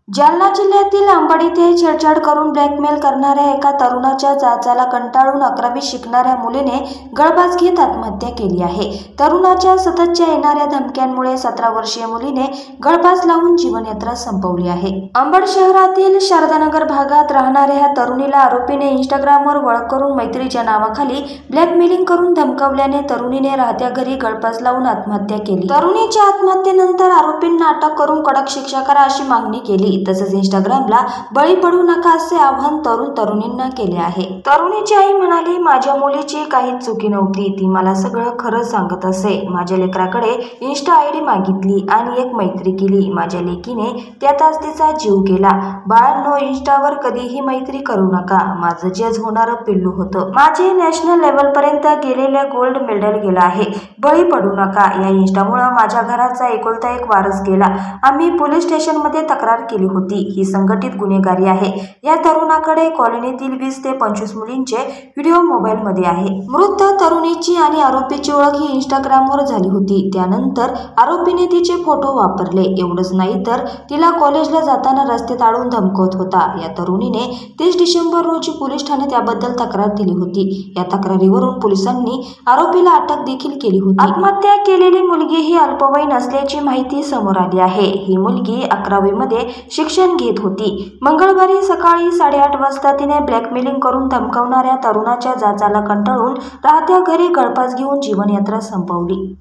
जालना जिल्ह्यातील अंबड येथे छेडछाड करून ब्लॅकमेल करणाऱ्या एका तरुणाच्या जाचाला कंटाळून 11वी शिकणाऱ्या मुलीने गळफास घेत आत्महत्या केली आहे। तरुणाच्या सततच्या येणाऱ्या धमक्यांमुळे 17 वर्षीय मुलीने गळफास लावून जीवनयात्रा संपवली आहे। अंबड शहरातील शारदानगर भागात राहणाऱ्या ह्या तरुणीला आरोपीने इंस्टाग्रामवर ओळख करून मैत्रीच्या नावाखाली ब्लॅकमेलिंग करून धमकावल्याने तरुणीने राहत्या घरी गळफास लावून आत्महत्या केली। तरुणीच्या आत्महत्येनंतर आरोपींना अटक करून कडक शिक्षा करा अशी मागणी केली। तसेच इंस्टाग्रामला बळी पडू नका असे आवाहन तरुणींना केले आहे। तरुणीची आई म्हणाली, माझ्या मुलीची काहीच चुकी नव्हती, ती मला सगळं खरं सांगत असे। माझ्या लेकराकडे इंस्टा आयडी मागितली आणि एक मैत्री केली। माझ्या लेकीने त्यातच तिचा जीव गेला। बाळांनो, इंस्टावर कधीही मैत्री करू नका, माझं जज होणारं पिल्लू होतं। माझे नॅशनल लेवल पर्यंत गेलेले गोल्ड मेडल गेलं आहे, बळी पडू नका। या इंस्टामुळे माझ्या घराचा एकुलता एक वारस गेला। आम्ही पोलीस स्टेशनमध्ये तक्रार केली होती। ही संघटित गुन्हेगारी आहे। या तरुणाकडे कॉलनीतील 20 ते 25 मुलींचे व्हिडिओ मोबाईलमध्ये आहे। मृत तरुणीची आणि आरोपीची ओळख ही इंस्टाग्रामवर झाली होती। त्यानंतर आरोपीने तिचे फोटो वापरले। एवढंच नाही तर तिला कॉलेजला जाताना रस्ते ताडून धमकवत होता। या तरुणीने 30 डिसेंबर रोजी पोलीस ठाण्यात त्याबद्दल तक्रार दिली होती। या तक्रारीवरून पोलिसांनी आरोपीला अटक देखील केली होती। आत्महत्या केलेली मुलगी ही अल्पवयीन असल्याची माहिती समोर आली आहे। ही मुलगी 11वी मध्ये शिक्षण घेत होती। मंगळवारी सकाळी 8:30 वाजता तिने ब्लॅकमेलिंग करून धमकावणाऱ्या तरुणाच्या जाचाला कंटाळून राहत्या घरी गळफास घेऊन जीवनयात्रा संपवली।